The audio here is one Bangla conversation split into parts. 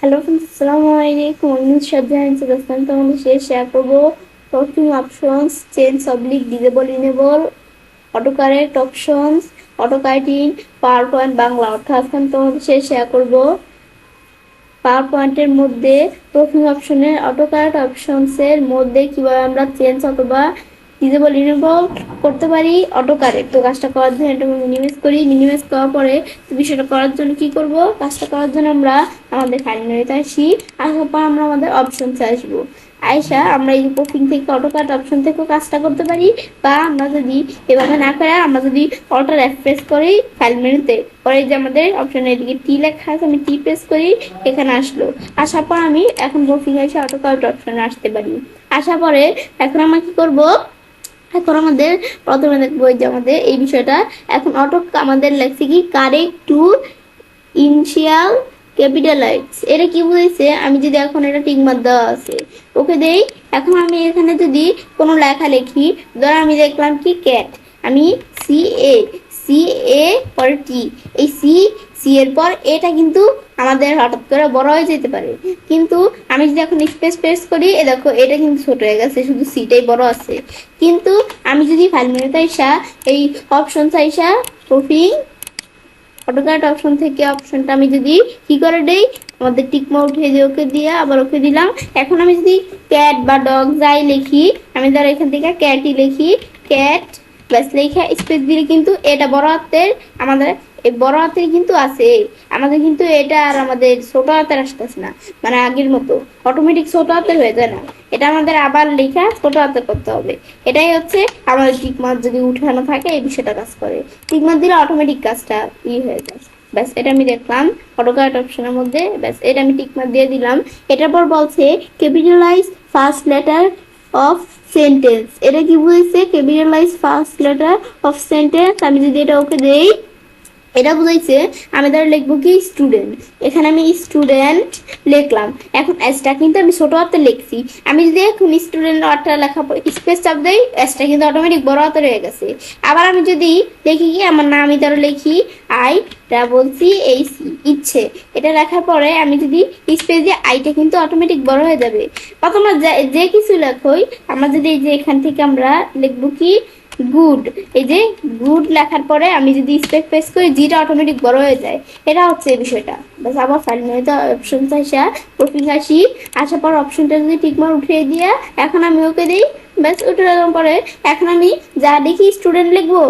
হ্যালো ফ্রেন্ডস, আসসালামু আলাইকুম। আমি শ্রদ্ধা ইনসাদাস্তান তোমাদের সাথে শেয়ার করবো working options, change oblique disable enable, autocorrect options, auto correcting, power point Bangla. অর্থাৎ আমি তোমাদের সাথে শেয়ার করবো পাওয়ার পয়েন্টের মধ্যে ওয়ার্কিং অপশনের অটো কারেক্ট অপশনসের মধ্যে কিভাবে আমরা চেঞ্জ অথবা ডিজেবল ইনেবল করতে পারি অটো কারেক্ট। তো কাজটা করার জন্য এটা মিনিমাইজ করি। মিনিমাইজ করার পরে বিষয়টা করার জন্য কি করব, কাজটা করার জন্য আমরা আমাদের ফাইল মেনুতে আসি। আসার পর আমরা আমাদের অপশনসে আসবো। আয়সা আমরা এই পোপিং থেকে অটো কারেক্ট অপশন থেকেও কাজটা করতে পারি, বা আমরা যদি এভাবে না করে আমরা যদি অল্টার এফ প্রেস করি ফাইল মেনুতে, পরে যে আমাদের অপশন এদিকে টি লেখা আছে, আমি টি প্রেস করি, এখানে আসলো। আসার পর আমি এখন পোপিং এসে অটো কারেক্ট অপশনে আসতে পারি। আসার পরে এখন আমরা কি করব, এখন আমাদের প্রথমে দেখবো যে আমাদের এই বিষয়টা এখন অটো আমাদের লেখছে কি কারেক্ট টু ইনিশিয়াল ক্যাপিটালাইজ। এটা কি বুঝাইছে, আমি যদি এখন এটা টিকমার্ক দেওয়া আছে ওকে দেই, এখন আমি এখানে যদি কোনো লেখা লিখি, ধর আমি দেখলাম কি ক্যাট, আমি সি এ, সি এ পরে টি, এই সি সি এর পর এটা কিন্তু আমাদের হঠাৎ করে বড় হয়ে যেতে পারে। কিন্তু আমি যদি এখন স্পেস প্রেস করি, এ দেখো এটা কিন্তু ছোট হয়ে গেছে, শুধু সিটাই বড় আছে। কিন্তু আমি যদি ফাইল মেনুতে আইসা এই অপশন আইসা প্রফিং অটোকারেক্ট অপশন থেকে অপশনটা আমি যদি কি করে দেই, আমাদের টিকমা উঠে যে ওকে দিয়ে আবার ওকে দিলাম। এখন আমি যদি ক্যাট বা ডগ যাই লিখি, আমি ধরো এখান থেকে ক্যাটই লিখি, ক্যাট ব্যাস লেখা স্পেস দিলে কিন্তু এটা বড় হাতের, আমাদের এই বড় হাতের কিন্তু আছে, আমাদের কিন্তু এটা আর আমাদের ছোট হাতের আসতেছে না, মানে আগের মতো অটোমেটিক ছোট হাতের হয়ে যায় না, এটা আমাদের আবার লেখা ছোট হাতে করতে হবে। এটাই হচ্ছে আমাদের টিকমার্ক যদি উঠানো থাকে এই বিষয়টা কাজ করে। টিকমার্ক দিলে অটোমেটিক কাজটা হয়ে যায়। ব্যাস এটা আমি দেখলাম অটোকারেক্ট অপশনের মধ্যে, ব্যাস এটা আমি টিকমার্ক দিয়ে দিলাম। এটার পর বলছে capitalize first letter of sentence. এটা কি বুঝেছে, capitalise first letter of sentence. আমি যদি এটা ওকে দেই, এটা বুঝাইছে আমি ধর লিখবো কি স্টুডেন্ট, এখানে আমি স্টুডেন্ট লিখলাম। এখন এসটা কিন্তু আমি ছোট হাতে লিখছি, আমি যদি এখন স্টুডেন্ট অর্থটা লেখা স্পেস চাপ দেই, এসটা কিন্তু অটোমেটিক বড় হাতে রয়ে গেছে। আবার আমি যদি লিখি কি আমার নাম, আমি ধরো লিখি আই ডাবল সি এই সি ইচ্ছে, এটা লেখার পরে আমি যদি স্পেস দিয়ে আইটা কিন্তু অটোমেটিক বড় হয়ে যাবে। বা তোমরা যে কিছু লেখোই, আমরা যদি এই যে এখান থেকে আমরা লিখবো কি গুড, এই যে গুড লেখার পরে আমি যদি স্পেস প্রেস করি জিটা অটোমেটিক বড় হয়ে যায়। এটা হচ্ছে এই বিষয়টা। বাস আবার ফাইল মেনুতে অপশন আসা প্রফিং আসি, আসার পর অপশনটা যদি টিকমার্ক উঠিয়ে দিয়ে এখন আমি ওকে দিই, ব্যাস উঠে যাওয়ার পরে এখন আমি যা দেখি স্টুডেন্ট লিখবো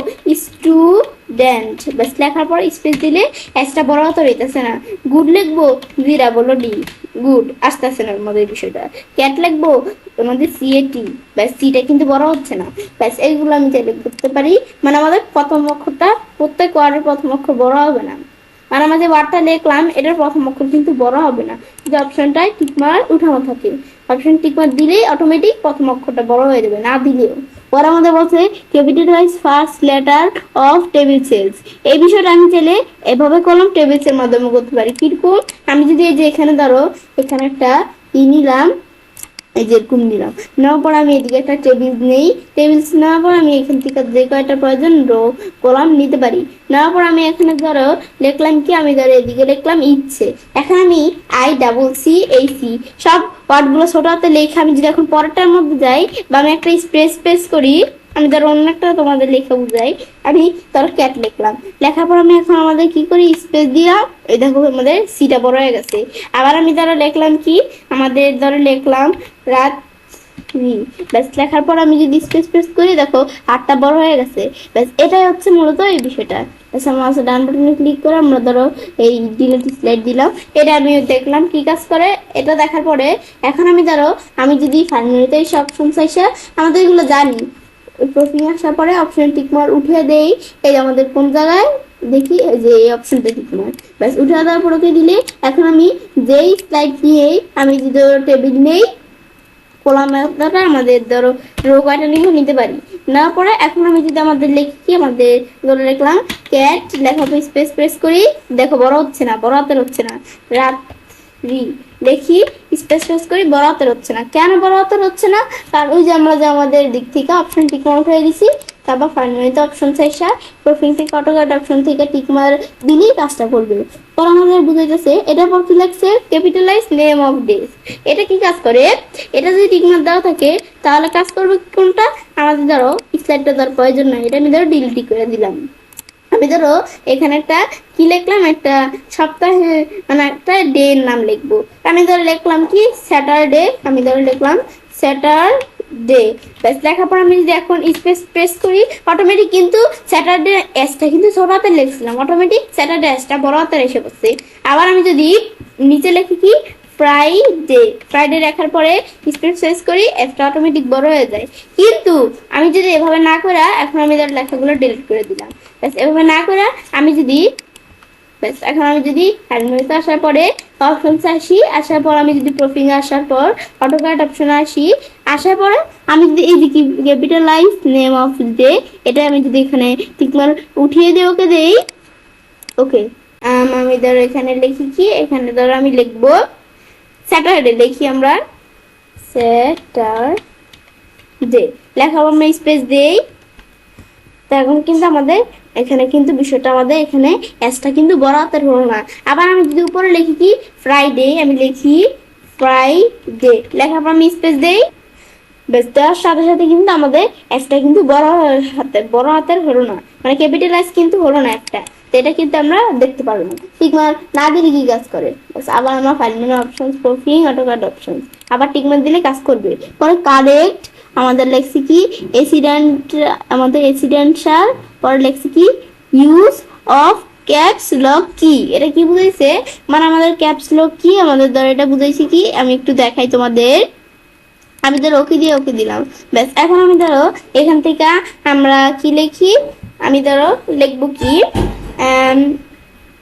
স্টুডেন্ট, ব্যাস লেখার পর স্পেস দিলে এসটা বড় হতে হইতেছে না। গুড লিখবো জিরা বলো ডি, গুড আসতেছে না আমাদের বিষয়টা। ক্যাট লিখবো আমাদের সিএটি, ব্যাস সিটা কিন্তু বড় হচ্ছে না। ব্যাস এইগুলো আমি চাইলে করতে পারি, মানে আমাদের প্রথম অক্ষরটা প্রত্যেক ওয়ার্ডের প্রথম অক্ষর বড় হবে না, আর আমরা যে ওয়ার্ডটা লিখলাম এটার প্রথম অক্ষর কিন্তু বড় হবে না, যে অপশনটায় টিকমার্ক উঠানো থাকে। অপশন টিকমার্ক দিলেই অটোমেটিক প্রথম অক্ষরটা বড় হয়ে যাবে, না দিলেও। ওরা আমাদের বলছে capitalize first letter of table cells. এই বিষয়টা আমি চাইলে এভাবে কলম টেবিলসের মাধ্যমে করতে পারি। কিরকম, আমি যদি এই যে এখানে ধরো এখানে একটা নিলাম, এই যে এরকম নিলাম, নেওয়ার পর আমি এদিকে একটা টেবিল নেই, টেবিলস নেওয়ার পর আমি এখান থেকে যে কয়টা প্রয়োজন রো কলাম নিতে পারি। নেওয়ার পর আমি এখানে ধরো লিখলাম কি, আমি ধরো এদিকে লিখলাম ইচ্ছে, এখন আমি আই ডাবল সি এই সি সব ওয়ার্ডগুলো ছোট হাতে লেখা আমি যদি এখন পরেরটার মধ্যে যাই, বা আমি একটা স্পেস প্রেস করি, আমি ধরো অন্য একটা তোমাদের লেখা বুঝাই, আমি ধরো ক্যাট লিখলাম, লেখার পর আমি এখন আমাদের কি করি স্পেস দিলাম, এই দেখো আমাদের সিটা বড় হয়ে গেছে। আবার আমি ধরো লিখলাম কি, আমাদের ধরো লিখলাম রাত্রি, ব্যাস লেখার পর আমি যদি স্পেস প্রেস করি দেখো আটটা বড় হয়ে গেছে। ব্যাস এটাই হচ্ছে মূলত এই বিষয়টা। ব্যাস আমরা আছে ডান বাটনে ক্লিক করে আমরা ধরো এই ডিলিট স্লাইড দিলাম, এটা আমি দেখলাম কি কাজ করে। এটা দেখার পরে এখন আমি ধরো আমি যদি ফাইল মেনুতে সব অপশন চাইছে, আমাদের এগুলো জানি, প্রফিং আসার পরে অপশন টিকমার্ক উঠিয়ে দেই, এই আমাদের কোন জায়গায় দেখি যে এই অপশনটা টিকমার্ক, ব্যাস উঠে দেওয়ার পর ওকে দিলে এখন আমি যেই স্লাইড নিয়ে আমি যদি টেবিল নেই কলামটা আমাদের ধরো রো কয়টা নিতে পারি। না পরে এখন আমি যদি আমাদের লিখি কি, আমাদের ধরে লিখলাম ক্যাট, লেখার পর স্পেস প্রেস করি, দেখো বড় হচ্ছে না, বড় হাতের হচ্ছে না। রাত্রি দেখি স্পেস প্রেস করি, বড় হাতের হচ্ছে না। কেন বড় হাতের হচ্ছে না, কারণ ওই যে আমরা যে আমাদের দিক থেকে অপশন টিক মার্ক হয়ে দিছি, তারপর ফাইনালিতে অপশন চাইসা প্রফিং থেকে অটোকাট অপশন থেকে টিকমার দিলেই কাজটা করবে। পর আমাদের বুঝাইতেছে এটার পর কি লাগছে ক্যাপিটালাইজ নেম অফ ডেজ। এটা কি কাজ করে, এটা যদি টিকমার দেওয়া থাকে তাহলে কাজ করবে কোনটা, আমাদের ধরো স্লাইডটা দেওয়ার প্রয়োজন নাই, এটা আমি ধরো ডিলিট করে দিলাম। আমি ধরো এখানে একটা কি লিখলাম, একটা সপ্তাহে মানে একটা ডে এর নাম লিখবো। আমি ধরো লিখলাম কি স্যাটারডে, আমি ধরো লিখলাম স্যাটারডে। ব্যাস লেখার পর আমি যদি এখন স্পেস প্রেস করি অটোমেটিক কিন্তু স্যাটারডে এসটা কিন্তু ছোট হাতে লিখছিলাম, অটোমেটিক স্যাটারডে এসটা বড় হাতে এসে পড়ছে। আবার আমি যদি নিচে লিখি কি ফ্রাইডে, ফ্রাইডে লেখার পরে স্পেস প্রেস করি এসটা অটোমেটিক বড় হয়ে যায়। কিন্তু আমি যদি এভাবে না করে এখন আমি ধর লেখাগুলো ডিলিট করে দিলাম। ব্যাস এভাবে না করে আমি যদি ব্যাস এখন আমি যদি হ্যান্ডমেতে আসার পরে অপশনস আসি, আসার পর আমি যদি প্রফিং আসার পর অটোকাট অপশনে আসি, আসার পরে আমি যদি এই যে ক্যাপিটালাইজ নেম অফ ডে এটা আমি যদি এখানে টিকমার উঠিয়ে দিয়ে ওকে দেই, ওকে আমি ধরো এখানে লিখি কি, এখানে ধরো আমি লিখবো স্যাটারডে, লিখি আমরা স্যাটারডে, লেখার পর আমি স্পেস দেই। তো এখন কিন্তু আমাদের এখানে কিন্তু বিষয়টা আমাদের এখানে এসটা কিন্তু বড় হাতের হলো না। আবার আমি যদি উপরে লিখি কি ফ্রাইডে, আমি লিখি ফ্রাইডে, লেখার পর আমি স্পেস দেই। বেশ দেওয়ার সাথে সাথে কিন্তু আমাদের এসটা কিন্তু বড় হাতের হলো না, মানে ক্যাপিটালাইজ কিন্তু হলো না একটা। তো এটা কিন্তু আমরা দেখতে পারবো না। টিকমার না দিলে কি কাজ করে, আবার আমরা file menu options proofing autocorrect options আবার টিকমার দিলে কাজ করবে। পরে কারেক্ট আমাদের লেখছি কি এসিডেন্ট, আমাদের এসিডেন্টাল, পরে লেখছি কি ইউজ অফ ক্যাপস লক কি। এটা কি বুঝাইছে, মানে আমাদের ক্যাপস লক কি আমাদের ধর এটা বুঝাইছি কি, আমি একটু দেখাই তোমাদের। আমি ধরো ওকে দিয়ে ওকে দিলাম। ব্যাস এখন আমি ধরো এখান থেকে আমরা কি লিখি, আমি ধরো লিখবো কি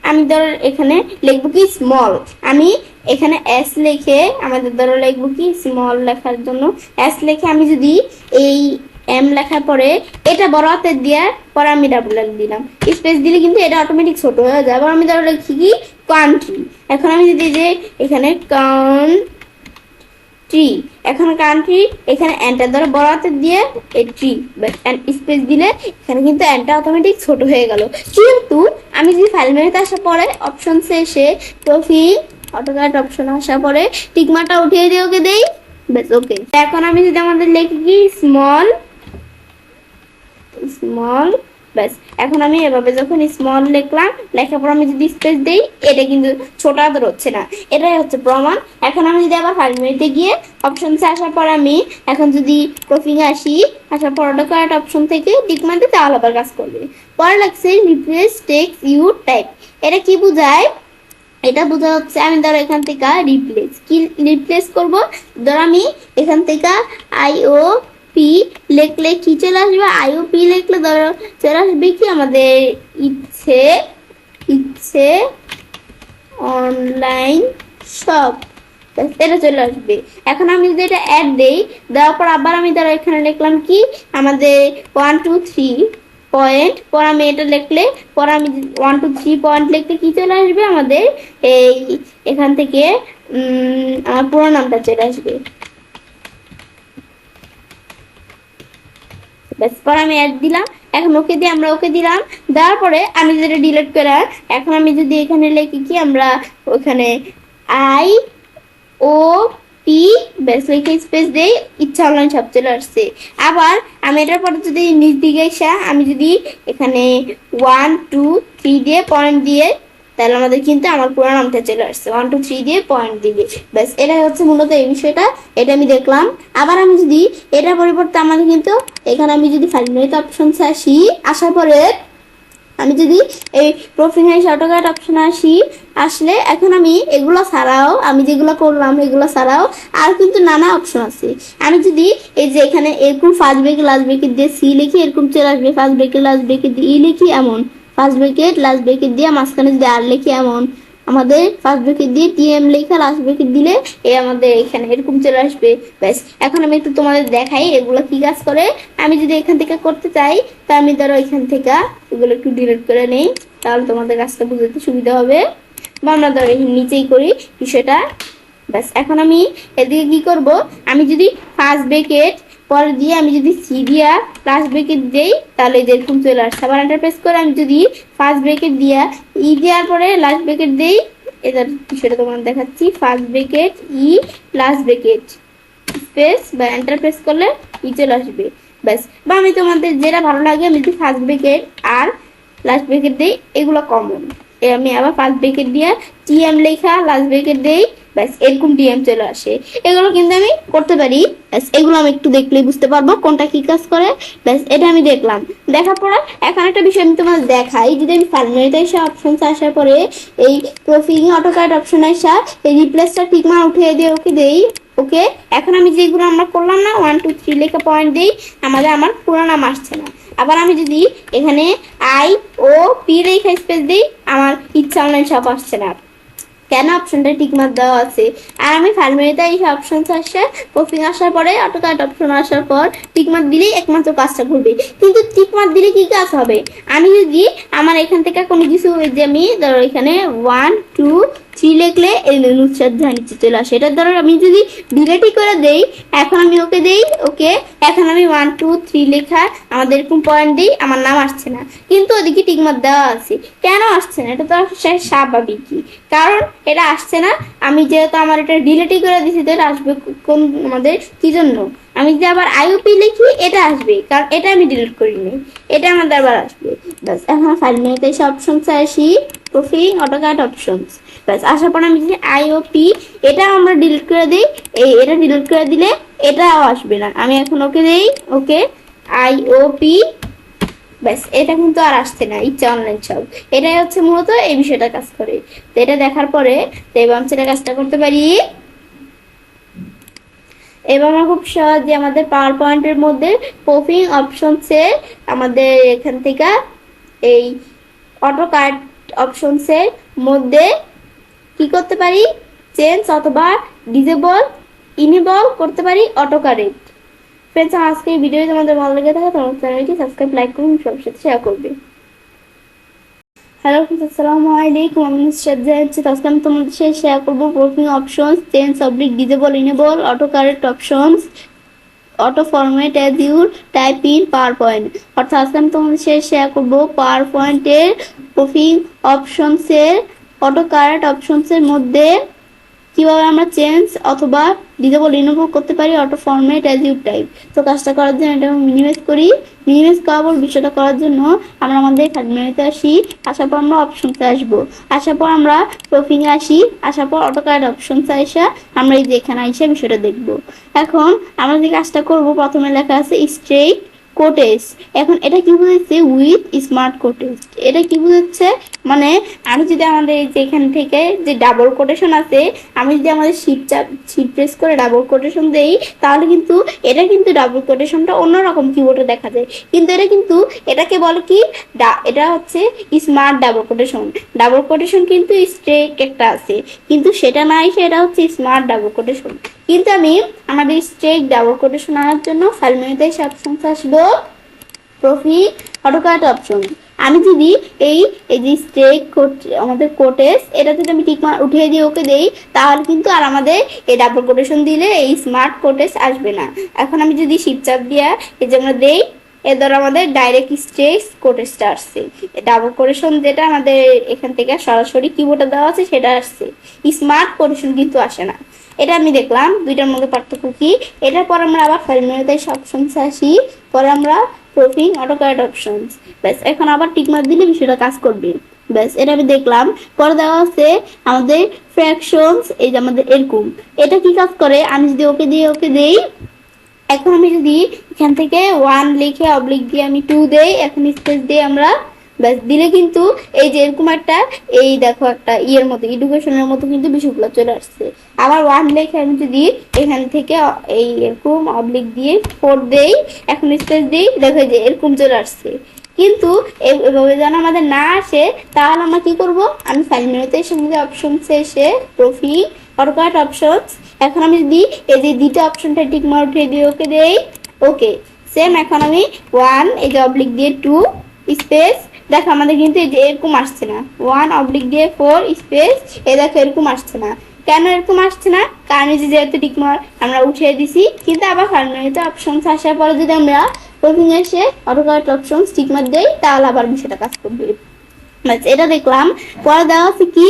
আমি ধরো এখানে লিখবো কি স্মল, আমি এখানে এস লিখে আমাদের ধরো লিখবো কি স্মল লেখার জন্য এস লিখে আমি যদি এই এম লেখার পরে এটা বড় হাতের দিয়ে পরে আমি ডাবল দিলাম, স্পেস দিলে কিন্তু এটা অটোমেটিক ছোট হয়ে যায়। আবার আমি ধরো লিখি কি কান্ট্রি, এখন আমি যদি যে এখানে ট্রি, এখন কান্ট্রি এখানে এন্টার ধরো বড় হাতের দিয়ে এই ট্রি স্পেস দিলে এখানে কিন্তু এন্টার অটোমেটিক ছোট হয়ে গেল। কিন্তু আমি যদি ফাইল মেনুতে আসার পরে অপশনসে এসে প্রফিল অটোকাট অপশন আসার পরে টিকমারটা উঠিয়ে দিয়ে ওকে দেই, বেশ ওকে। এখন আমি যদি আমাদের লিখি কি স্মল স্মল, ব্যাস এখন আমি এভাবে যখন স্মল লিখলাম লেখার পর আমি যদি স্পেস দেই এটা কিন্তু ছোট হাতের হচ্ছে না, এটাই হচ্ছে প্রমাণ। এখন আমি যদি আবার ফাইল মেনুতে গিয়ে অপশনসে আসার পর আমি এখন যদি প্রফিং আসি, আসার পর অটোকাট অপশন থেকে টিক মারতে তাহলে আবার কাজ করবে। পরে লাগছে রিপ্লেস টেক্সট ইউ টাইপ, এটা কি বোঝায়, এটা বোঝা হচ্ছে আমি ধরো এখান থেকে রিপ্লেস কি রিপ্লেস করব, ধরো আমি এখান থেকে আইও পি লিখলে কি চলে আসবে, আইও পি লিখলে ধরো চলে আসবে কি আমাদের ইচ্ছে ইচ্ছে অনলাইন শপ, এটা চলে আসবে। এখন আমি যদি এটা অ্যাড দেই, দেওয়ার পর আবার আমি ধরো এখানে লিখলাম কি আমাদের 1 2 3 পয়েন্ট, পর আমি এটা লিখলে পর আমি 1 2 3 পয়েন্ট লিখতে কি চলে আসবে আমাদের এই এখান থেকে আমার পুরো নামটা চলে আসবে। ব্যাস পর আমি অ্যাড দিলাম, এখন ওকে দিয়ে আমরা ওকে দিলাম, দেওয়ার পরে আমি যেটা ডিলিট করে এখন আমি যদি এখানে লিখি কি আমরা ওখানে আই ও পি ব্যাস লিখে স্পেস দেই, ইচ্ছা অনলাইন সব চলে আসছে। আবার আমি এটার পরে যদি নিচ দিকে এসে আমি যদি এখানে 1 2 3 দিয়ে পয়েন্ট দিয়ে তাহলে আমাদের কিন্তু আমার পুরো নামটা চলে আসছে 1 2 3 দিয়ে পয়েন্ট দিবে। ব্যাস এটা হচ্ছে মূলত এই বিষয়টা, এটা আমি দেখলাম। আবার আমি যদি এটা পরিবর্তে আমাদের কিন্তু এখানে আমি যদি ফাইল মেনুতে অপশনসে আসি, আসার পরে আমি যদি এই প্রফিং অটোকাট অপশনে আসি, আসলে এখন আমি এগুলো ছাড়াও আমি যেগুলো করলাম এগুলো ছাড়াও আর কিন্তু নানা অপশন আছে। আমি যদি এই যে এখানে এরকম ফার্স্ট ব্রেকেট লাস্ট ব্রেকেট দিয়ে সি লিখি এরকম চলে আসবে, ফার্স্ট ব্রেকেট লাস্ট ব্রেকেট দিয়ে ই লিখি এমন, ফার্স্ট ব্রেকেট লাস্ট ব্রেকেট দিয়ে মাঝখানে যদি আর লিখি এমন, আমাদের ফার্স্ট ব্রেকেট দিয়ে টিএম লেখা লাস্ট ব্রেকেট দিলে এই আমাদের এখানে এরকম চলে আসবে। ব্যাস এখন আমি একটু তোমাদের দেখাই এগুলো কি কাজ করে। আমি যদি এখান থেকে করতে চাই তা আমি ধরো এখান থেকে এগুলো একটু ডিলিট করে নেই, তাহলে তোমাদের কাজটা বুঝতে সুবিধা হবে। বা আমরা ধরো নিচেই করি বিষয়টা। ব্যাস এখন আমি এদিকে কি করব, আমি যদি ফার্স্ট ব্রেকেট পরে দিয়ে আমি যদি সি দিয়া লাস্ট ব্রেকেট দেই তাহলে এরকম চলে আসছে। আবার এন্টার প্রেস করে আমি যদি ফার্স্ট ব্রেকেট দিয়া ই দেওয়ার পরে লাস্ট ব্রেকেট দেই, এটার বিষয়টা তোমার দেখাচ্ছি। ফার্স্ট ব্রেকেট ই লাস্ট ব্রেকেট স্পেস বা এন্টার প্রেস করলে ই চলে আসবে ব্যাস। বা আমি তোমাদের যেটা ভালো লাগে আমি যদি ফার্স্ট ব্রেকেট আর লাস্ট ব্রেকেট দেই, এগুলো কমন। আমি আবার ফার্স্ট ব্রেকেট দিয়ে টিএম লেখা লাস্ট ব্রেকেট দেই ব্যাস, এরকম টিএম চলে আসে। এগুলো কিন্তু আমি করতে পারি ব্যাস। এগুলো আমি একটু দেখলেই বুঝতে পারবো কোনটা কি কাজ করে ব্যাস। এটা আমি দেখলাম, দেখার পরে এখন একটা বিষয় আমি তোমাদের দেখাই। যদি আমি ফাইল মেনুতে এসে অপশন আসার পরে এই প্রফিং অটোকাট অপশন আসা এই রিপ্লেসটা ঠিক মা উঠিয়ে দিয়ে ওকে দেই। ওকে, এখন আমি যেগুলো আমরা করলাম না 1 2 3 লেখা পয়েন্ট দেই, আমার পুরো নাম আসছে না। আবার আমি যদি এখানে আই ও পি লেখা স্পেস দিই, আমার ইচ্ছা অনলাইন শপ আসছে না। কেন? অপশনটা টিকমার্ক দেওয়া আছে। আর আমি ফাইল মেনুতে এই অপশন আসে প্রফিং আসার পরে অটোকাট অপশন আসার পর টিকমার্ক দিলেই একমাত্র কাজটা করবে। কিন্তু টিকমার্ক দিলে কি কাজ হবে? আমি যদি আমার এখান থেকে কোনো কিছু যে আমি ধরো এখানে 1 2 3 লিখলে এই নুচ্ছাদ নিচে চলে আসে। এটার দ্বারা আমি যদি ডিলেটই করে দেই, এখন আমি ওকে দেই ওকে, এখন আমি 1 2 3 লেখা আমাদের এরকম পয়েন্ট দিই, আমার নাম আসছে না। কিন্তু ওদিকে টিকমার্ক দেওয়া আছে। কেন আসছে না? এটা তো স্বাভাবিকই, কারণ এটা আসছে না। আমি যেহেতু আমার এটা ডিলেটই করে দিছি, তো এটা আসবে কোন আমাদের কি জন্য? আমি যদি আবার আইওপি লিখি এটা আসবে, কারণ এটা আমি ডিলিট করিনি, এটা আমাদের আবার আসবে ব্যাস। এখন ফাইল মেনুতে এসে অপশনস আসি প্রফিং অটোকাট অপশনস ব্যাস। আসার পর আমি যদি আইওপি এটা আমরা ডিলিট করে দিই, এটা ডিলিট করে দিলে এটাও আসবে না। আমি এখন ওকে দেই ওকে আইওপি ব্যাস। এটা কিন্তু আর আসছে না ইচ্ছা অনলাইন শপ। এটাই হচ্ছে মূলত এই বিষয়টা কাজ করে। তো এটা দেখার পরে তো এবার আমি সেটা কাজটা করতে পারি। এবার আমরা খুব সহজে আমাদের পাওয়ার পয়েন্টের মধ্যে প্রফিং অপশনসে আমাদের এখান থেকে এই অটোকাট অপশনসের মধ্যে কি করতে পারি? চেঞ্জ অথবা ডিসেবল ইনেবল করতে পারি অটোকারেট। ফ্রেন্ডস, আজকে এই ভিডিও তোমাদের ভালো লেগে থাকে তোমার চ্যানেলটি সাবস্ক্রাইব লাইক করুন, সবার সাথে শেয়ার করবে। হ্যালো ফ্রেন্ডস, আসসালামু আলাইকুম। আমি শ্রদ্ধা হচ্ছে। আজকে আমি তোমাদের সাথে শেয়ার করবো proofing options, change oblique disable enable autocorrect options, auto format as your type in PowerPoint. অর্থাৎ আজকে আমি তোমাদের সাথে শেয়ার করবো পাওয়ার পয়েন্টের প্রফিং অপশনসের অটো কারেক্ট অপশনসের মধ্যে কিভাবে আমরা চেঞ্জ অথবা ডিসেবল ইনেবল করতে পারি auto format as you type. তো কাজটা করার জন্য এটা মিনিমাইজ করি। মিনিমাইজ করার পর বিষয়টা করার জন্য আমরা আমাদের ফাইল মেনুতে আসি। আসার পর আমরা অপশনসে আসবো। আসার পর আমরা প্রফিং আসি। আসার পর অটোকাট অপশনসে আসা আমরা এই যে এখানে এসে বিষয়টা দেখবো। এখন আমরা যে কাজটা করবো, প্রথমে লেখা আছে স্ট্রেট কোটেস। এখন এটা কি বুঝাচ্ছে? With smart quotes. এটা কি বুঝাচ্ছে? মানে আমি যদি আমাদের যেখান থেকে যে ডাবল কোটেশন আছে, আমি যদি আমাদের শিট প্রেস করে ডাবল কোটেশন দেই, তাহলে কিন্তু এটা কিন্তু ডাবল কোটেশনটা অন্যরকম কিবোর্ডে দেখা যায়। কিন্তু এটা কিন্তু এটাকে বলে কি, এটা হচ্ছে smart double quotation. Double quotation কিন্তু স্ট্রেট একটা আছে, কিন্তু সেটা নাই, সেটা হচ্ছে স্মার্ট ডাবল কোটেশন। কিন্তু আমি আমাদের স্ট্রেট ডাবল কোটেশন আনার জন্য ফাইল মেনুতে অপশন আসবো প্রফিং অটোকাট অপশন। আমি যদি এই যে স্ট্রেট আমাদের কোটেস, এটা যদি আমি টিক উঠিয়ে দিয়ে ওকে দেই, তাহলে কিন্তু আর আমাদের এই ডাবল কোটেশন দিলে এই স্মার্ট কোটেস আসবে না। এখন আমি যদি শিফট চাপ দিয়া এই যে আমরা দেই, এর দ্বারা আমাদের ডাইরেক্ট স্ট্রেট কোটেসটা আসছে। ডাবল কোটেশন যেটা আমাদের এখান থেকে সরাসরি কিবোর্ডে দেওয়া আছে সেটা আসছে, স্মার্ট কোটেশন কিন্তু আসে না। এটা আমি দেখলাম দুইটার মধ্যে পার্থক্য কি। এটার পর আমরা আবার ফাইল মেনুতে অপশনস আসি, পরে আমরা প্রফিং অটোকারেক্ট অপশনস ব্যাস। এখন আবার টিকমার্ক দিলে বিষয়টা কাজ করবে ব্যাস। এটা আমি দেখলাম। পরে দেওয়া আছে আমাদের ফ্র্যাকশনস, এই যে আমাদের এরকম। এটা কি কাজ করে? আমি যদি ওকে দেই, এখন আমি যদি এখান থেকে 1 লিখে অবলিক দিয়ে আমি 2 দেই, এখন স্পেস দিয়ে আমরা ব্যাস দিলে কিন্তু এই যে এরকম একটা এই দেখো একটা ইয়ের মতো এডুকেশনের মতো কিন্তু বিষয়গুলো চলে আসছে। আবার 1 লিখে আমি যদি এখান থেকে এই এরকম অবলিক দিয়ে 4 দেই, এখন স্পেস দিই, দেখো যে এরকম চলে আসছে। কিন্তু এভাবে যেন আমাদের না আসে, তাহলে আমরা কি করব? আমি ফাইল মেনুতে এসে অপশনসে এসে প্রফিং অটোকাট অপশনস, এখন আমি যদি এই যে দুটো অপশনটা টিক মার্ক উঠিয়ে দিয়ে ওকে দেই ওকে সেম। এখন আমি 1 এই যে অবলিক দিয়ে 2 স্পেস, দেখো আমাদের কিন্তু এই যে এরকম আসছে না। 1 অবলিক দিয়ে 4 স্পেস, এই দেখো এরকম আসছে না। কেন এরকম আসছে না? কারণ এই যে যেহেতু টিকমার্ক আমরা উঠিয়ে দিছি, কিন্তু আবার ফার্মিতে অপশনস আসার পরে যদি আমরা প্রথমে এসে অটোকারেক্ট অপশনস টিকমার্ক দেই, তাহলে আবার বিষয়টা কাজ করবে। এটা দেখলাম। পরে দেওয়া আছে কি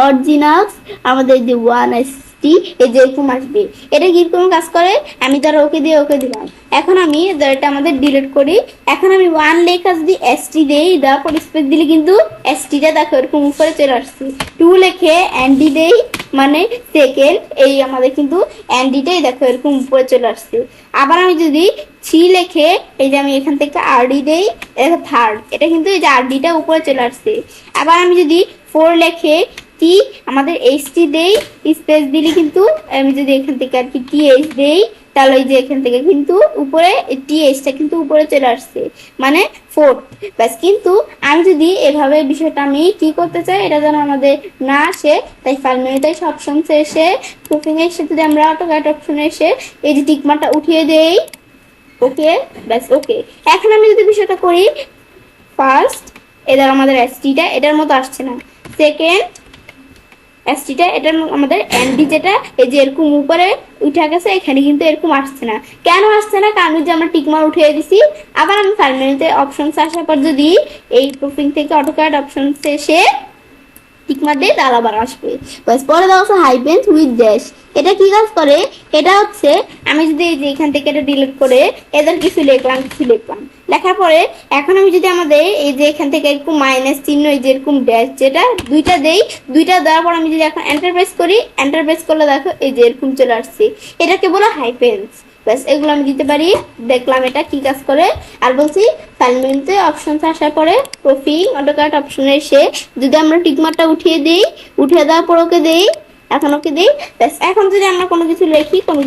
অরিজিনালস আমাদের যে ওয়ান এসটি এই যে এরকম আসবে। এটা কিরকম কাজ করে, আমি ধরো ওকে দিয়ে ওকে দিলাম। এখন আমি এটা আমাদের ডিলিট করি। এখন আমি ওয়ান লেখা যদি এসটি দেই, দেওয়ার পর স্পেস দিলে কিন্তু এসটিটা দেখো এরকম উপরে চলে আসছে। টু লেখে এনডি দেই মানে সেকেন্ড, এই আমাদের কিন্তু এনডিটাই দেখো এরকম উপরে চলে আসছে। আবার আমি যদি থ্রি লেখে এই যে আমি এখান থেকে আরডি দেই, এটা থার্ড, এটা কিন্তু এই যে আরডিটা উপরে চলে আসছে। আবার আমি যদি ফোর লেখে টি আমাদের এইচটি দেই, স্পেস দিলে কিন্তু আমি যদি এখান থেকে আর কি টি এইচ দেই, তাহলে এই যে এখান থেকে কিন্তু উপরে টি এইচটা কিন্তু উপরে চলে আসছে, মানে ফোর্থ। ব্যাস, কিন্তু আমি যদি এভাবে বিষয়টা আমি কি করতে চাই, এটা যেন আমাদের না আসে, তাই ফাইল মেনুতে অপশনসে এসে প্রুফিং এর সাথে যদি আমরা অটোকারেক্ট অপশনে এসে এই যে টিকমার্কটা উঠিয়ে দেই, ওকে, ব্যাস ওকে। এখন আমি যদি বিষয়টা করি, ফার্স্ট এদের আমাদের এসটিটা এটার মতো আসছে না, সেকেন্ড এসটিটা এটার আমাদের এনডি যেটা এই যে এরকম উপরে উঠে গেছে, এখানে কিন্তু এরকম আসছে না। কেন আসছে না? কারণ যে আমরা টিকমার্ক উঠিয়ে দিছি। আবার আমি ফাইল মেনুতে অপশনস আসার পর যদি এই প্রুফিং থেকে অটোকারেক্ট অপশনসে এসে টিকমার্ক দিয়ে তাহলে আবার আসবে। বাস, পরে দেওয়া আছে হাইফেন্স উইথ ড্যাশ। এটা কি কাজ করে? এটা হচ্ছে আমি যদি এই যে এখান থেকে এটা ডিলিট করে এদের কিছু লিখলাম লেখার পরে এখন আমি যদি আমাদের এই যে এখান থেকে এরকম মাইনাস চিহ্ন এই যে এরকম ড্যাশ যেটা দুইটা দেই, দুইটা দেওয়ার পর আমি যদি এখন এন্টার প্রেস করি, এন্টার প্রেস করলে দেখো এই যে এরকম চলে আসছে, এটাকে বলা হাইফেন্স। ব্যাস, এগুলো আমি দিতে পারি। দেখলাম এটা কি কাজ করে। আর বলছি ফাইল মেনুতে অপশনস আসার পরে প্রুফিং অটোকারেক্ট অপশনে এসে যদি আমরা টিকমার্কটা উঠিয়ে দিই, উঠিয়ে দেওয়ার পর ওকে দেই, এখন ওকে দিই। ব্যাস, এখন যদি আমরা কোনো কিছু লিখি, কোনো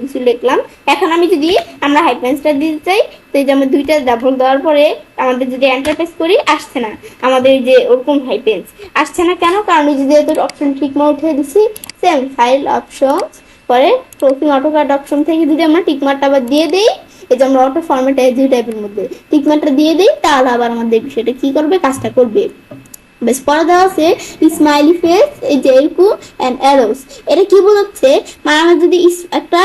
কিছু লিখলাম, এখন আমি যদি আমরা হাইফেন্সটা দিতে চাই, তো এই যে আমরা দুইটা ডাবল দেওয়ার পরে আমাদের যদি এন্টার প্রেস করি আসছে না, আমাদের যে ওরকম হাইফেন্স আসছে না। কেন? কারণ যদি এদের অপশন টিকমার্ক উঠিয়ে দিছি, সেম ফাইল অপশনস পরে প্রুফিং অটোকারেক্ট অপশন থেকে যদি আমরা টিকমার্কটা আবার দিয়ে দেই, এই যে আমরা অটো ফরম্যাট এসডি টাইপের মধ্যে টিকমার্কটা দিয়ে দেই, তাহলে আবার আমাদের বিষয়টা কি করবে, কাজটা করবে। বেশ, পরে দেওয়া আছে স্মাইলি ফেস এই যে এরকম এন্ড অ্যারোস। এটা কি বোঝাচ্ছে, মানে আমরা যদি একটা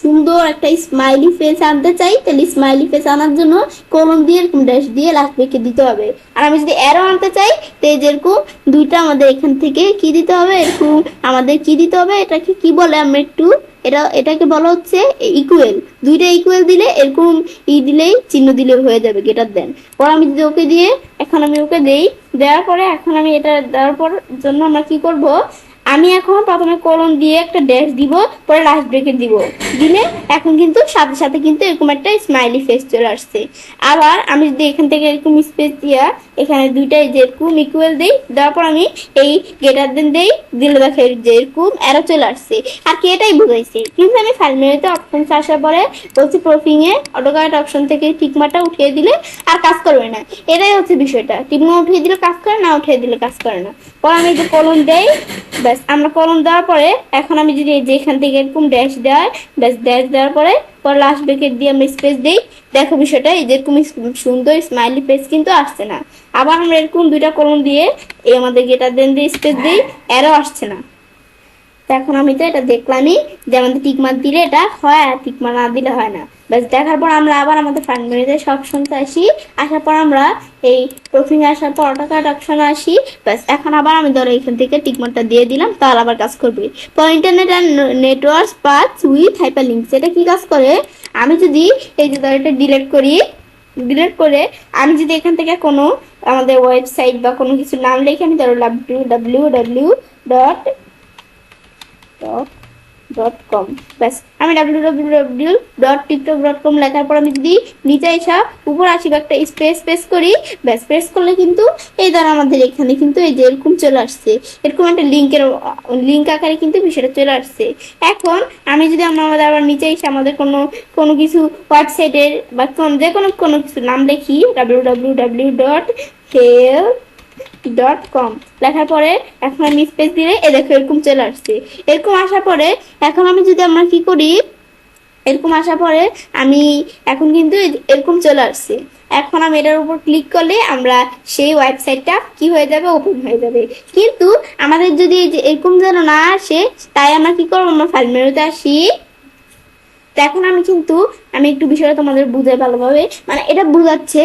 সুন্দর একটা স্মাইলি ফেস আনতে চাই, তাহলে স্মাইলি ফেস আনার জন্য কলম দিয়ে এরকম ড্যাশ দিয়ে লাস্ট ব্রেকে দিতে হবে। আর আমি যদি অ্যারো আনতে চাই, তো এই যেরকম দুইটা আমাদের এখান থেকে কি দিতে হবে, এরকম আমাদের কি দিতে হবে, এটাকে কি বলে আমরা একটু, এটাকে বলা হচ্ছে ইকুয়াল। দুইটা ইকুয়াল দিলে এরকম দিলেই চিহ্ন দিলে হয়ে যাবে, গেটার দেন। পর আমি যদি ওকে দিয়ে এখন আমি ওকে দেই, দেওয়ার পরে এখন আমি এটা দেওয়ার পর জন্য আমরা কি করব, আমি এখন প্রথমে কলম দিয়ে একটা ড্যাশ দিব, পরে লাস্ট ব্রেকেট দিব, দিলে এখন কিন্তু সাথে সাথে কিন্তু এরকম একটা স্মাইলি ফেস চলে আসছে। আবার আমি যদি এখান থেকে এরকম স্পেস দিয়া এখানে দুইটাই যেরকম ইকুয়াল দেই, দেওয়ার পর আমি এই গেটার দেন দেই, দিলে দেখে যেরকম অ্যারো চলে আসছে। আর কি এটাই বুঝাইছে, কিন্তু আমি ফাইল মেনুতে অপশন আসার পরে বলছি প্রুফিং এ অটোকারেক্ট অপশন থেকে টিকমার্কটা উঠিয়ে দিলে আর কাজ করবে না। এটাই হচ্ছে বিষয়টা, টিকমার্ক উঠিয়ে দিলে কাজ করে না, উঠিয়ে দিলে কাজ করে না। পর আমি যে কলম দেই, ব্যাস আমরা কলম দেওয়ার পরে এখন আমি যদি এই যে এখান থেকে এরকম ড্যাশ দেয়, ব্যাস ড্যাশ দেওয়ার পরে লাস্ট ব্রেকেট দিয়ে আমি স্পেস দেই, দেখো বিষয়টা এই যেরকম সুন্দর স্মাইলি ফেস কিন্তু আসছে না। আবার আমরা এরকম দুইটা কলম দিয়ে এই আমাদের গেটার দেন দিয়ে স্পেস দিই, এরও আসছে না। এখন আমি তো এটা দেখলামই যে আমাদের টিকমার্ক দিলে এটা হয়, আর টিকমার্ক না দিলে হয় না। ব্যাস, দেখার পর আমরা আবার আমাদের ফাইল মেনুতে সব শুনতে আসি, আসার পর আমরা এই প্রুফিং আসার পর অটোকারেক্ট অপশনে আসি। ব্যাস, এখন আবার আমি ধরো এখান থেকে টিকমার্কটা দিয়ে দিলাম, তাহলে আবার কাজ করবে। পর internet and network path with hyperlinks. এটা কি কাজ করে, আমি যদি এই যে ধরো এটা ডিলিট করে আমি যদি এখান থেকে কোনো আমাদের ওয়েবসাইট বা কোনো কিছু নাম লিখে আমি ধরো www.com, ব্যাস আমি www.tiktok.com লেখার পর আমি যদি নিচে এসে উপর আসি একটা স্পেস করি, ব্যাস প্রেস করলে কিন্তু এই দ্বারা আমাদের এখানে কিন্তু এই যে এরকম চলে আসছে, এরকম একটা লিঙ্ক আকারে কিন্তু বিষয়টা চলে আসছে। এখন আমি যদি আমাদের আবার নিচে এসে আমাদের কোনো কিছু ওয়েবসাইটের বা যে কোনো কিছু নাম লিখি www.help.com লেখার পরে এখন আমি স্পেস দিলে দেখো এরকম চলে আসছে। এরকম আসার পরে এখন আমি যদি আমরা কি করি, এরকম আসার পরে আমি এখন কিন্তু এরকম চলে আসছে। এখন আমি এটার উপর ক্লিক করলে আমরা সেই ওয়েবসাইটটা কি হয়ে যাবে, ওপেন হয়ে যাবে। কিন্তু আমাদের যদি এরকম যেন না আসে, তাই আমরা কি করবো, আমরা ফাইল মেনুতে আসি। তো এখন আমি একটু বিষয়টা তোমাদের বুঝাই ভালোভাবে, মানে এটা বোঝাচ্ছে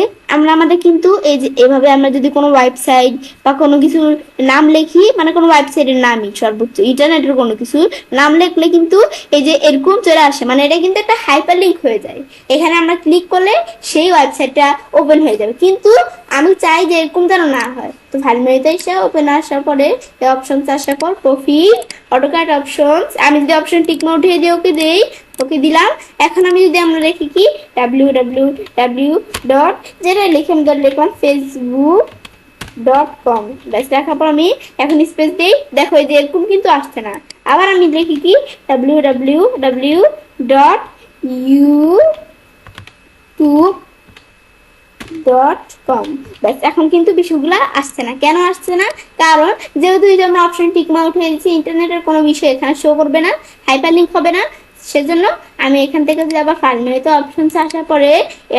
আমাদের কিন্তু এই যে এভাবে আমরা যদি কোনো ওয়েবসাইট বা কোনো কিছুর নাম লিখি, মানে কোনো ওয়েবসাইটের নামই সর্বোচ্চ ইন্টারনেটের কোনো কিছু নাম লিখলে কিন্তু এই যে এরকম চলে আসে, মানে এটা কিন্তু একটা হাইপার লিঙ্ক হয়ে যায়। এখানে আমরা ক্লিক করলে সেই ওয়েবসাইটটা ওপেন হয়ে যাবে। কিন্তু আমি চাই যে এরকম যেন না হয়। তো ফাইল মেনুতে এসে ওপেন আসার পরে এই অপশনস আসার পর প্রোফাইল অটোক্যাড অপশনস, আমি যদি অপশন টিকমা উঠিয়ে দিয়ে ওকে দেই, ওকে দিলাম। এখন আমি যদি আমরা লিখি কি www ডট, যেটা লিখে আমি ধরে লিখলাম facebook.com, ব্যাস লেখার পর আমি এখন স্পেস দিই, দেখো এই যে এরকম কিন্তু আসছে না। আবার আমি লিখি কি www ডট youtube.com, ব্যাস এখন কিন্তু বিষয়গুলো আসছে না। কেন আসছে না? কারণ যেহেতু এই যে আমরা অপশন টিকমা উঠে দিচ্ছি, ইন্টারনেটের কোনো বিষয় এখানে শো করবে না, হাইপার লিঙ্ক হবে না। সেজন্য আমি এখান থেকে যদি আবার ফাইল মেনুতে অপশন আসার পরে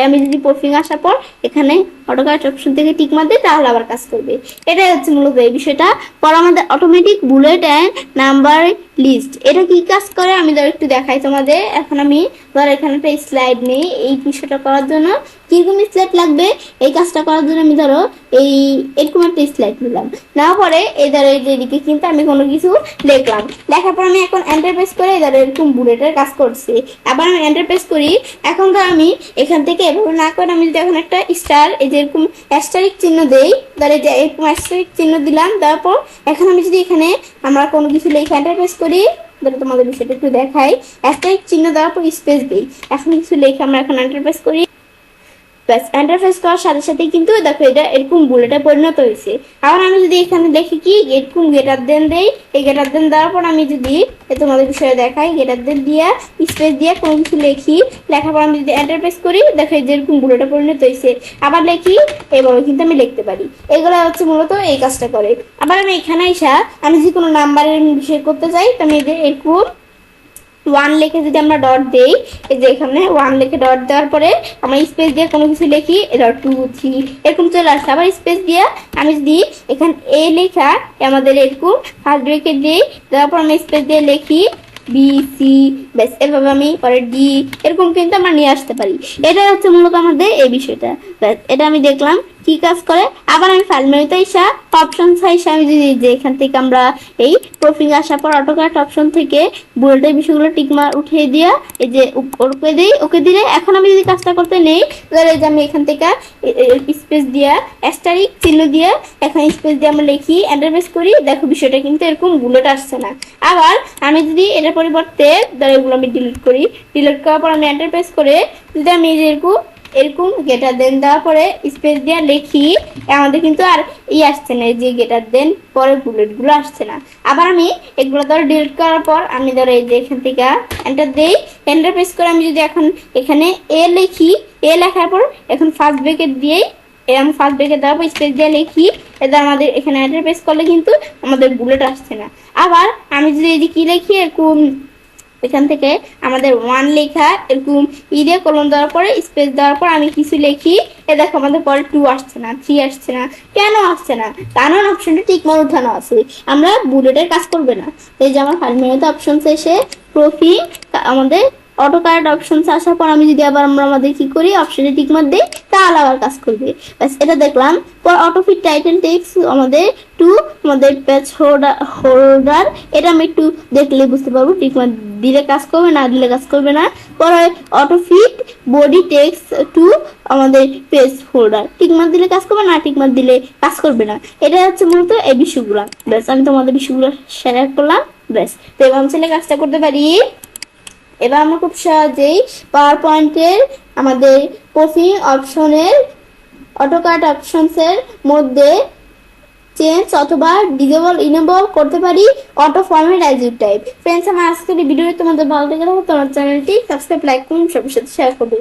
আমি যদি প্রোফাইল আসার পর এখানে অটোক্যাড অপশন থেকে টিক মার দিই, তাহলে আবার কাজ করবে। এটাই হচ্ছে মূলত এই বিষয়টা। পর আমাদের automatic bullet and number list, এটা কি কাজ করে আমি ধর একটু দেখাই তোমাদের। এখন আমি ধর এখানে একটা স্লাইড নেই, এই বিষয়টা করার জন্য কিরকম স্লাইড লাগবে, এই কাজটা করার জন্য আমি ধরো এরকম একটা স্লাইড নিলাম। নেওয়ার পরে এই ধরো এদিকে কিন্তু আমি কোনো কিছু লিখলাম, লেখার পর আমি এখন এন্টার প্রেস করে এই ধরো এরকম বুলেটের কাজ করছি। আবার আমি এন্টার প্রেস করি। এখন ধর আমি এখান থেকে এভাবে না করে আমি যদি এখন একটা স্টার, এই যে এরকম অ্যাস্টারিক চিহ্ন দেই, ধর এই যে এরকম অ্যাস্টারিক চিহ্ন দিলাম, তারপর এখন আমি যদি এখানে আমরা কোনো কিছু লিখে এন্টার প্রেস করি, ধরো তোমাদের বিষয়টা একটু দেখাই, অ্যাস্টারিক চিহ্ন দেওয়ার পর স্পেস দিই, এখন কিছু লিখে আমরা এখন এন্টার প্রেস করি, ব্যাস এন্টারফেস করার সাথে সাথে কিন্তু দেখো এটা এরকম বুলেটে পরিণত হয়েছে। আবার আমি যদি এখানে দেখি কি এরকম গেটার দেন দেই, এই গেটার দেন দেওয়ার পর আমি যদি তোমাদের বিষয়ে দেখাই, গেটার দেন দিয়া স্পেস দিয়ে কোনো কিছু লিখি, লেখার পর আমি যদি এন্টারপ্রেস করি, দেখো যে এরকম বুলেটে পরিণত হয়েছে। আবার লিখি, এভাবে কিন্তু আমি লিখতে পারি। এগুলো হচ্ছে মূলত এই কাজটা করে। আবার আমি এখানে এসে আমি যদি কোনো নাম্বারের বিষয় করতে চাই, তো আমি এরকম 1 লিখে যদি আমরা ডট দেই, এই যে এখানে 1 লিখে ডট দেওয়ার পরে আমরা স্পেস দিয়ে কোনো কিছু লিখি, এটা 2 3 এরকম চলে আসছে। আবার স্পেস দিয়ে আমি যদি এখানে এ লেখা আমাদের এরকম ফার্স্ট ব্রেকেট দিই, তারপর আমি স্পেস দিয়ে লিখি বি সি, ব্যাস এভাবে আমি পরে ডি এরকম কিন্তু আমরা নিয়ে আসতে পারি। এটা হচ্ছে মূলত আমাদের এই বিষয়টা। ব্যাস এটা আমি দেখলাম কি কাজ করে। আবার আমি ফাইল মেনুতে এসে অপশন এসে আমি যদি যে এখান থেকে আমরা এই প্রোফাইল আসার পর অটোক্যাড অপশন থেকে বুলেটের বিষয়গুলো টিকমার উঠিয়ে দিয়া এই যে ওকে দিই, ওকে দিলে এখন আমি যদি কাজটা করতে নেই, তাহলে যে আমি এখান থেকে স্পেস দিয়া অ্যাস্টারিক চিহ্ন দিয়ে এখন স্পেস দিয়ে আমরা লিখি, এন্টার প্রেস করি, দেখো বিষয়টা কিন্তু এরকম বুলেট আসছে না। আবার আমি যদি এটার পরিবর্তে ধরো এগুলো আমি ডিলিট করি, ডিলিট করার পর আমি এন্টার প্রেস করে যদি আমি এরকম গেটার দেন দেওয়ার পরে স্পেস দিয়ে লিখি, আমাদের কিন্তু আর আসছে না, যে গেটার দেন পরে বুলেট গুলো আসছে না। আবার আমি এগুলো ধরো ডিলিট করার পর আমি ধরো এই যে এখান থেকে এন্টার দেই, এন্টার প্রেস করে আমি যদি এখন এখানে এ লিখি, এ লেখার পর এখন ফার্স্ট ব্রেকেট দিয়েই এরকম ফার্স্ট ব্রেকেট দেওয়ার পর স্পেস দিয়ে লিখি, এটা আমাদের এখানে এন্টার প্রেস করলে কিন্তু আমাদের বুলেট আসছে না। আবার আমি যদি এই যে কি লিখি, এরকম এখান থেকে আমাদের 1 লেখা এরকম দিয়ে কলম দেওয়ার পরে স্পেস দেওয়ার পর আমি কিছু লিখি, এ দেখো আমাদের পরে 2 আসছে না, 3 আসছে না। কেন আসছে না? কারণ অপশনটা টিকমার উঠানো আছে, আমরা বুলেটের কাজ করবে না। এই যে আমার ফাইল মেনুতে অপশন এসে প্রোফাইল আমাদের অটোক্যাড অপশন আসার পর আমি যদি আবার আমাদের কি করি, অপশনে টিক মার দেই, তাহলে আবার কাজ করবে। ব্যাস এটা দেখলাম। পর অটোফিট টাইটেল টেক্সট আমাদের টু আমাদের পেজ হোল্ডার, এটা আমি একটু দেখলে বুঝতে পারবো টিক মার দিলে কাজ করবে, না দিলে কাজ করবে না। পরে অটোফিট বডি টেক্সট টু আমাদের পেজ হোল্ডার, টিক মার দিলে কাজ করবে, না টিক মার দিলে কাজ করবে না। এটা হচ্ছে মূলত এই বিষয়গুলো। ব্যাস আমি তোমাদের বিষয়গুলো শেয়ার করলাম। ব্যাস তো এবার আমি কাজটা করতে পারি। এবার আমরা খুব সহজেই পাওয়ার পয়েন্টের আমাদের প্রোফাইল অপশনের অটোক্যাড অপশনসের মধ্যে চেঞ্জ অথবা ডিসেবল ইনেবল করতে পারি auto format as you type. Friends, আমার আজকের ভিডিও তোমাদের ভালো লেগে থাকলে তোমার চ্যানেলটি সাবস্ক্রাইব, লাইক করুন, সবার সাথে শেয়ার করবে।